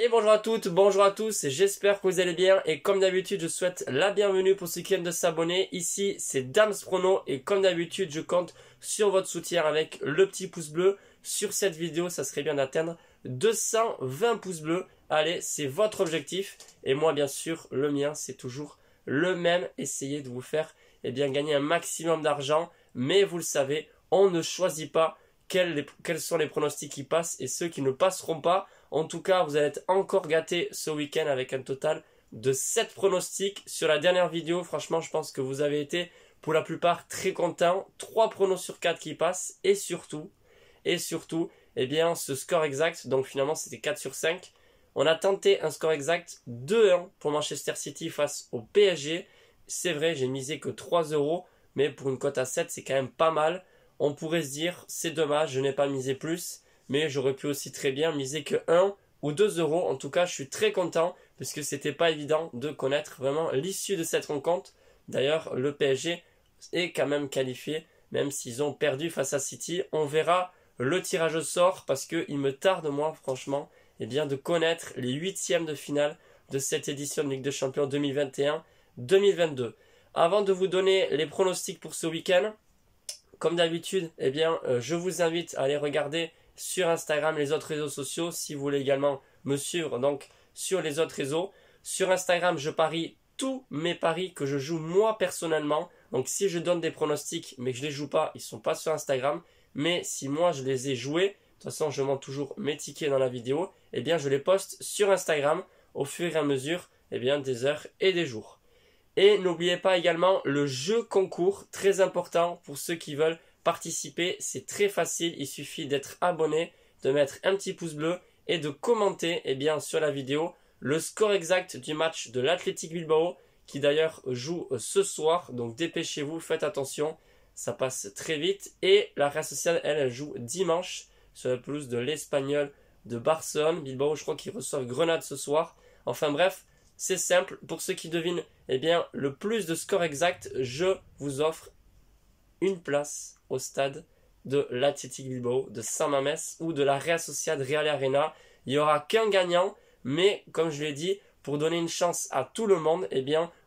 Et bonjour à toutes, bonjour à tous, j'espère que vous allez bien et comme d'habitude je souhaite la bienvenue pour ceux qui viennent de s'abonner. Ici c'est Dams Prono et comme d'habitude je compte sur votre soutien avec le petit pouce bleu. Sur cette vidéo ça serait bien d'atteindre 220 pouces bleus. Allez, c'est votre objectif et moi bien sûr le mien c'est toujours le même. Essayez de vous faire gagner un maximum d'argent, mais vous le savez, on ne choisit pas quels sont les pronostics qui passent et ceux qui ne passeront pas. En tout cas, vous allez être encore gâtés ce week-end avec un total de 7 pronostics. Sur la dernière vidéo, franchement, je pense que vous avez été pour la plupart très contents. 3 pronos sur 4 qui passent et surtout, ce score exact. Donc finalement, c'était 4 sur 5. On a tenté un score exact 2-1 pour Manchester City face au PSG. C'est vrai, j'ai misé que 3 €, mais pour une cote à 7, c'est quand même pas mal. On pourrait se dire, c'est dommage, je n'ai pas misé plus. Mais j'aurais pu aussi très bien miser que 1 ou 2 €. En tout cas, je suis très content parce que c'était pas évident de connaître vraiment l'issue de cette rencontre. D'ailleurs, le PSG est quand même qualifié, même s'ils ont perdu face à City. On verra le tirage au sort parce qu'il me tarde, moi, franchement, de connaître les huitièmes de finale de cette édition de Ligue des Champions 2021-2022. Avant de vous donner les pronostics pour ce week-end, comme d'habitude, je vous invite à aller regarder sur Instagram et les autres réseaux sociaux si vous voulez également me suivre donc sur les autres réseaux. Sur Instagram, je parie tous mes paris que je joue moi personnellement. Donc si je donne des pronostics mais que je les joue pas, ils sont pas sur Instagram. Mais si moi je les ai joués, de toute façon je montre toujours mes tickets dans la vidéo, je les poste sur Instagram au fur et à mesure des heures et des jours. Et n'oubliez pas également le jeu concours, très important pour ceux qui veulent participer. C'est très facile, il suffit d'être abonné, de mettre un petit pouce bleu et de commenter sur la vidéo le score exact du match de l'Athletic Bilbao qui d'ailleurs joue ce soir. Donc dépêchez-vous, faites attention, ça passe très vite. Et la Real Sociedad, elle joue dimanche sur la pelouse de l'Espagnol de Barcelone. Bilbao, je crois qu'ils reçoivent Grenade ce soir. Enfin bref, c'est simple. Pour ceux qui devinent le plus de score exact, je vous offre une place au stade de l'Athletic Bilbao, de San Mamés ou de la Real Sociedad Real Arena. Il n'y aura qu'un gagnant, mais comme je l'ai dit, pour donner une chance à tout le monde,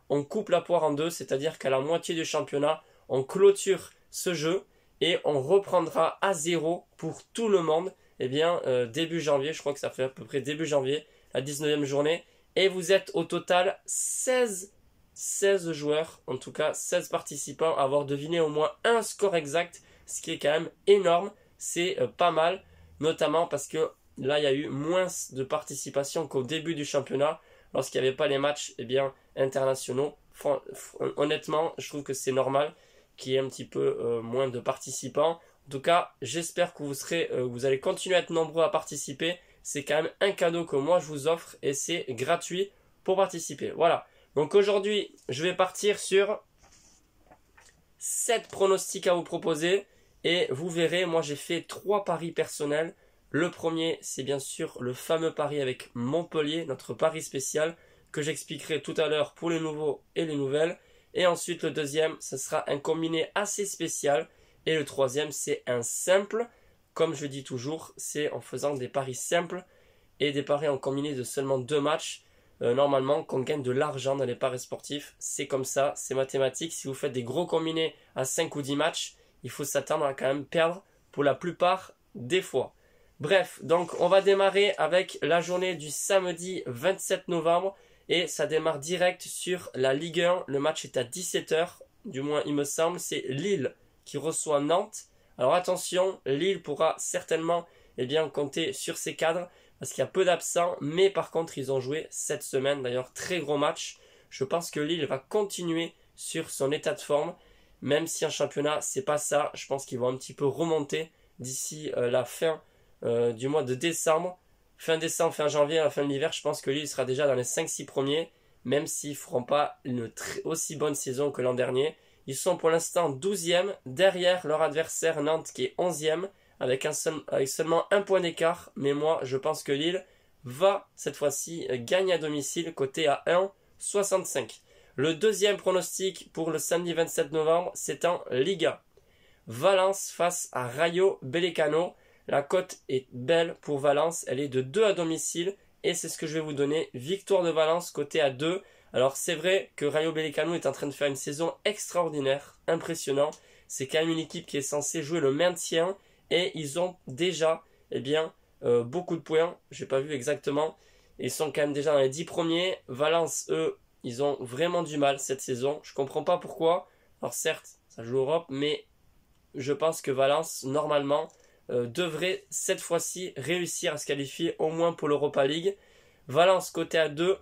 on coupe la poire en deux, c'est-à-dire qu'à la moitié du championnat, on clôture ce jeu et on reprendra à zéro pour tout le monde début janvier. Je crois que ça fait à peu près début janvier, la 19e journée. Et vous êtes au total 16 joueurs, en tout cas 16 participants à avoir deviné au moins un score exact, ce qui est quand même énorme, c'est pas mal, notamment parce que là il y a eu moins de participation qu'au début du championnat, lorsqu'il n'y avait pas les matchs internationaux. Honnêtement, je trouve que c'est normal qu'il y ait un petit peu moins de participants. En tout cas, j'espère que vous allez continuer à être nombreux à participer. C'est quand même un cadeau que moi je vous offre et c'est gratuit pour participer. Voilà. Donc aujourd'hui, je vais partir sur 7 pronostics à vous proposer. Et vous verrez, moi j'ai fait 3 paris personnels. Le premier, c'est bien sûr le fameux pari avec Montpellier, notre pari spécial, que j'expliquerai tout à l'heure pour les nouveaux et les nouvelles. Et ensuite, le deuxième, ce sera un combiné assez spécial. Et le troisième, c'est un simple. Comme je dis toujours, c'est en faisant des paris simples et des paris en combiné de seulement 2 matchs. Normalement, qu'on gagne de l'argent dans les paris sportifs. C'est comme ça, c'est mathématique. Si vous faites des gros combinés à 5 ou 10 matchs, il faut s'attendre à quand même perdre pour la plupart des fois. Bref, donc on va démarrer avec la journée du samedi 27 novembre. Et ça démarre direct sur la Ligue 1. Le match est à 17 h, du moins il me semble. C'est Lille qui reçoit Nantes. Alors attention, Lille pourra certainement compter sur ses cadres parce qu'il y a peu d'absents, mais par contre ils ont joué cette semaine, d'ailleurs très gros match. Je pense que Lille va continuer sur son état de forme, même si en championnat c'est pas ça. Je pense qu'ils vont un petit peu remonter d'ici la fin du mois de décembre. Fin décembre, fin janvier, à la fin de l'hiver, je pense que Lille sera déjà dans les 5-6 premiers, même s'ils ne feront pas une aussi bonne saison que l'an dernier. Ils sont pour l'instant 12e, derrière leur adversaire Nantes qui est 11e, avec seulement un point d'écart. Mais moi, je pense que Lille va, cette fois-ci, gagner à domicile, coté à 1,65. Le deuxième pronostic pour le samedi 27 novembre, c'est en Liga. Valence face à Rayo Vallecano. La cote est belle pour Valence, elle est de 2 à domicile et c'est ce que je vais vous donner. Victoire de Valence côté à 2. Alors c'est vrai que Rayo Vallecano est en train de faire une saison extraordinaire, impressionnant. C'est quand même une équipe qui est censée jouer le maintien et ils ont déjà beaucoup de points. Je n'ai pas vu exactement. Ils sont quand même déjà dans les 10 premiers. Valence, eux, ils ont vraiment du mal cette saison. Je ne comprends pas pourquoi. Alors certes, ça joue Europe, mais je pense que Valence, normalement, devrait cette fois-ci réussir à se qualifier au moins pour l'Europa League. Valence côté à 2.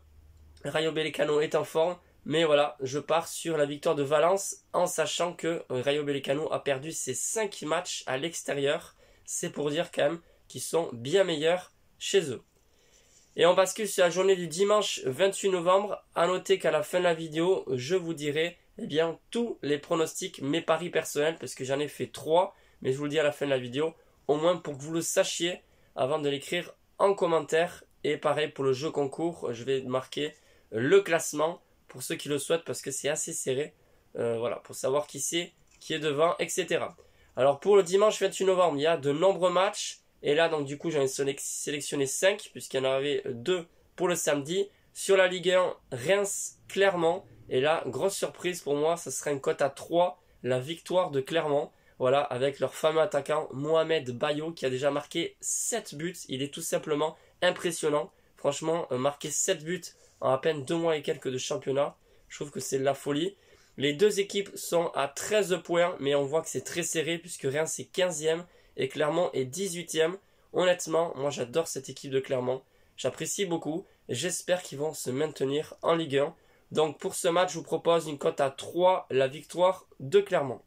Rayo Vallecano est en forme. Mais voilà, je pars sur la victoire de Valence en sachant que Rayo Vallecano a perdu ses 5 matchs à l'extérieur. C'est pour dire quand même qu'ils sont bien meilleurs chez eux. Et on bascule sur la journée du dimanche 28 novembre. A noter qu'à la fin de la vidéo, je vous dirai tous les pronostics, mes paris personnels, parce que j'en ai fait 3. Mais je vous le dis à la fin de la vidéo, au moins pour que vous le sachiez avant de l'écrire en commentaire. Et pareil pour le jeu concours, je vais marquer le classement pour ceux qui le souhaitent parce que c'est assez serré. Voilà, pour savoir qui c'est, qui est devant, etc. Alors pour le dimanche 28 novembre, il y a de nombreux matchs. Et là, donc du coup, j'en ai sélectionné 5 puisqu'il y en avait 2 pour le samedi. Sur la Ligue 1, Reims, Clermont. Et là, grosse surprise pour moi, ce sera une cote à 3, la victoire de Clermont. Voilà, avec leur fameux attaquant Mohamed Bayo qui a déjà marqué 7 buts. Il est tout simplement impressionnant. Franchement, marquer 7 buts en à peine 2 mois et quelques de championnat, je trouve que c'est de la folie. Les deux équipes sont à 13 points, mais on voit que c'est très serré puisque Reims est 15e et Clermont est 18e. Honnêtement, moi j'adore cette équipe de Clermont. J'apprécie beaucoup. J'espère qu'ils vont se maintenir en Ligue 1. Donc pour ce match, je vous propose une cote à 3, la victoire de Clermont.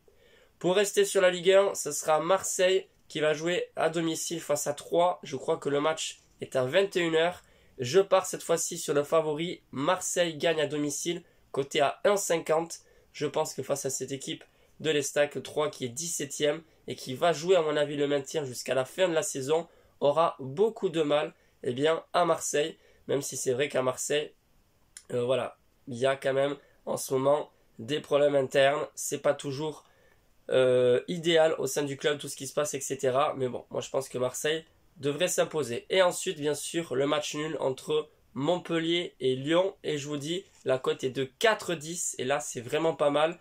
Pour rester sur la Ligue 1, ce sera Marseille qui va jouer à domicile face à 3. Je crois que le match est à 21h. Je pars cette fois-ci sur le favori. Marseille gagne à domicile, coté à 1,50. Je pense que face à cette équipe de l'Estac 3 qui est 17e et qui va jouer à mon avis le maintien jusqu'à la fin de la saison, aura beaucoup de mal à Marseille. Même si c'est vrai qu'à Marseille, voilà, il y a quand même en ce moment des problèmes internes. C'est pas toujours idéal au sein du club, tout ce qui se passe, etc. Mais bon, moi je pense que Marseille devrait s'imposer. Et ensuite, bien sûr, le match nul entre Montpellier et Lyon. Et je vous dis, la cote est de 4,10. Et là, c'est vraiment pas mal.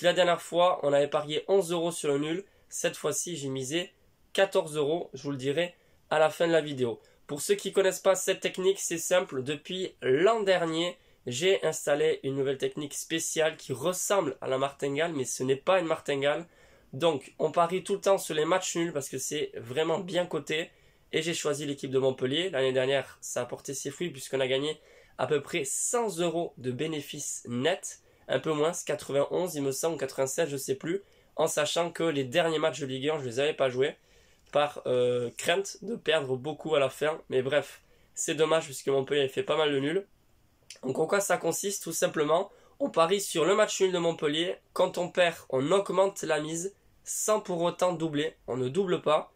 La dernière fois, on avait parié 11 € sur le nul. Cette fois-ci, j'ai misé 14 €. Je vous le dirai à la fin de la vidéo. Pour ceux qui ne connaissent pas cette technique, c'est simple. Depuis l'an dernier, j'ai installé une nouvelle technique spéciale qui ressemble à la martingale, mais ce n'est pas une martingale. Donc, on parie tout le temps sur les matchs nuls parce que c'est vraiment bien coté. Et j'ai choisi l'équipe de Montpellier. L'année dernière, ça a porté ses fruits puisqu'on a gagné à peu près 100 € de bénéfices nets. Un peu moins, 91 il me semble, 87, je ne sais plus. En sachant que les derniers matchs de Ligue 1, je ne les avais pas joués par crainte de perdre beaucoup à la fin. Mais bref, c'est dommage puisque Montpellier a fait pas mal de nuls. Donc en quoi ça consiste? Tout simplement, on parie sur le match nul de Montpellier. Quand on perd, on augmente la mise sans pour autant doubler. On ne double pas.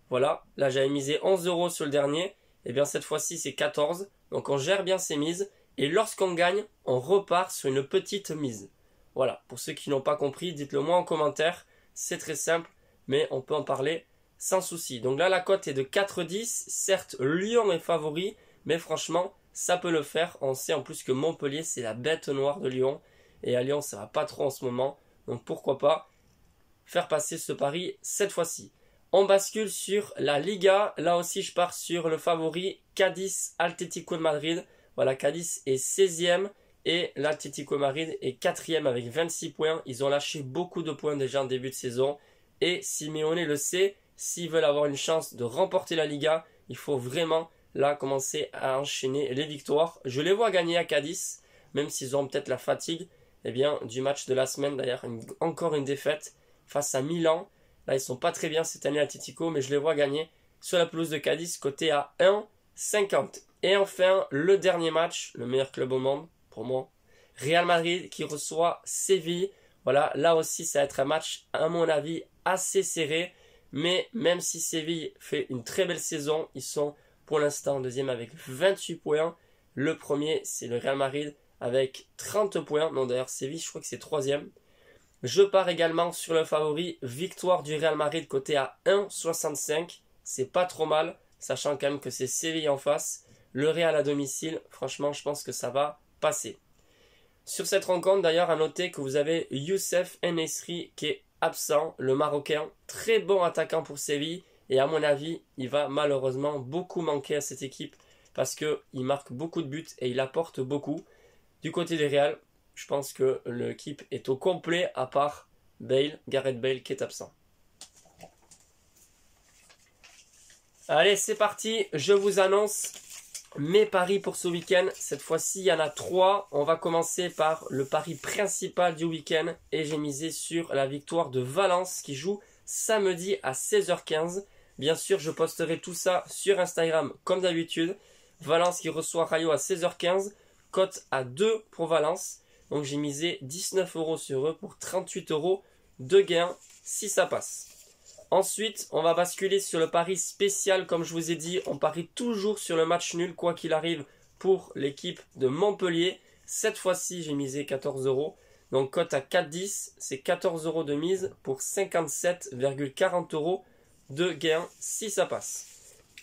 Voilà, là j'avais misé 11 € sur le dernier. Et bien cette fois-ci c'est 14. Donc on gère bien ces mises. Et lorsqu'on gagne, on repart sur une petite mise. Voilà, pour ceux qui n'ont pas compris, dites-le moi en commentaire. C'est très simple, mais on peut en parler sans souci. Donc là la cote est de 4,10. Certes, Lyon est favori, mais franchement, ça peut le faire. On sait en plus que Montpellier, c'est la bête noire de Lyon. Et à Lyon, ça va pas trop en ce moment. Donc pourquoi pas faire passer ce pari cette fois-ci. On bascule sur la Liga. Là aussi, je pars sur le favori Cadiz Atlético de Madrid. Voilà, Cadiz est 16e et l'Atlético Madrid est 4e avec 26 points. Ils ont lâché beaucoup de points déjà en début de saison. Et Simeone le sait, s'ils veulent avoir une chance de remporter la Liga, il faut vraiment là commencer à enchaîner les victoires. Je les vois gagner à Cadiz, même s'ils ont peut-être la fatigue du match de la semaine. D'ailleurs, encore une défaite face à Milan. Là, ils sont pas très bien cette année Atlético, mais je les vois gagner sur la pelouse de Cadiz, coté à 1,50. Et enfin, le dernier match, le meilleur club au monde, pour moi, Real Madrid qui reçoit Séville. Voilà, là aussi, ça va être un match, à mon avis, assez serré. Mais même si Séville fait une très belle saison, ils sont pour l'instant deuxième avec 28 points. Le premier, c'est le Real Madrid avec 30 points. Non, d'ailleurs, Séville, je crois que c'est troisième. Je pars également sur le favori, victoire du Real Madrid coté à 1,65. C'est pas trop mal, sachant quand même que c'est Séville en face. Le Real à domicile, franchement, je pense que ça va passer. Sur cette rencontre, d'ailleurs, à noter que vous avez Youssef En-Nesyri qui est absent, le Marocain, très bon attaquant pour Séville. Et à mon avis, il va malheureusement beaucoup manquer à cette équipe parce qu'il marque beaucoup de buts et il apporte beaucoup. Du côté des Real, je pense que l'équipe est au complet à part Gareth Bale qui est absent. Allez, c'est parti, je vous annonce mes paris pour ce week-end. Cette fois-ci, il y en a 3. On va commencer par le pari principal du week-end et j'ai misé sur la victoire de Valence qui joue samedi à 16h15. Bien sûr, je posterai tout ça sur Instagram comme d'habitude. Valence qui reçoit Rayo à 16h15. Cote à 2 pour Valence. Donc j'ai misé 19 € sur eux pour 38 € de gain si ça passe. Ensuite, on va basculer sur le pari spécial. Comme je vous ai dit, on parie toujours sur le match nul quoi qu'il arrive pour l'équipe de Montpellier. Cette fois-ci, j'ai misé 14 €. Donc cote à 4,10, c'est 14 € de mise pour 57,40 € de gain si ça passe.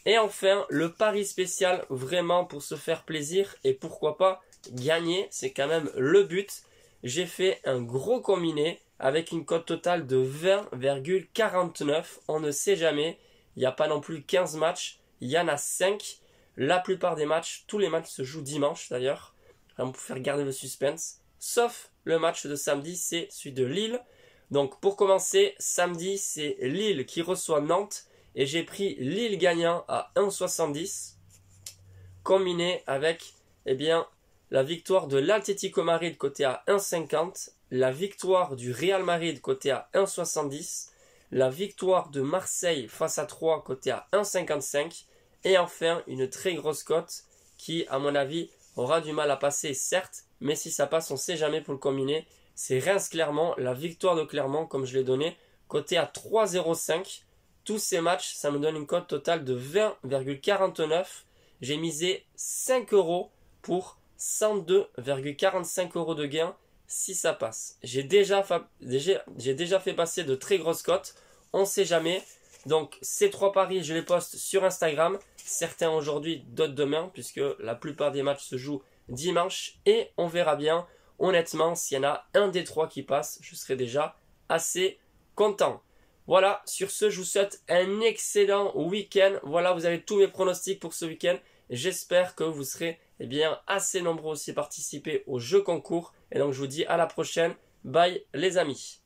Et enfin, le pari spécial vraiment pour se faire plaisir et pourquoi pas gagner, c'est quand même le but. J'ai fait un gros combiné avec une cote totale de 20,49. On ne sait jamais, il n'y a pas non plus 15 matchs, il y en a 5. La plupart des matchs, tous les matchs se jouent dimanche d'ailleurs, pour faire garder le suspense. Sauf le match de samedi, c'est celui de Lille. Donc pour commencer, samedi, c'est Lille qui reçoit Nantes. Et j'ai pris Lille gagnant à 1,70. Combiné avec la victoire de l'Atlético Madrid côté à 1,50. La victoire du Real Madrid côté à 1,70. La victoire de Marseille face à 3 côté à 1,55. Et enfin, une très grosse cote qui, à mon avis, aura du mal à passer, certes. Mais si ça passe, on ne sait jamais pour le combiner. C'est Reims-Clermont, la victoire de Clermont, comme je l'ai donné, côté à 3,05. Tous ces matchs, ça me donne une cote totale de 20,49. J'ai misé 5 € pour 102,45 € de gain si ça passe. J'ai déjà fait passer de très grosses cotes. On ne sait jamais. Donc ces 3 paris, je les poste sur Instagram. Certains aujourd'hui, d'autres demain, puisque la plupart des matchs se jouent dimanche. Et on verra bien. Honnêtement, s'il y en a un des 3 qui passe, je serai déjà assez content. Voilà, sur ce, je vous souhaite un excellent week-end. Voilà, vous avez tous mes pronostics pour ce week-end. J'espère que vous serez assez nombreux aussi à participer au jeu concours. Et donc, je vous dis à la prochaine. Bye les amis.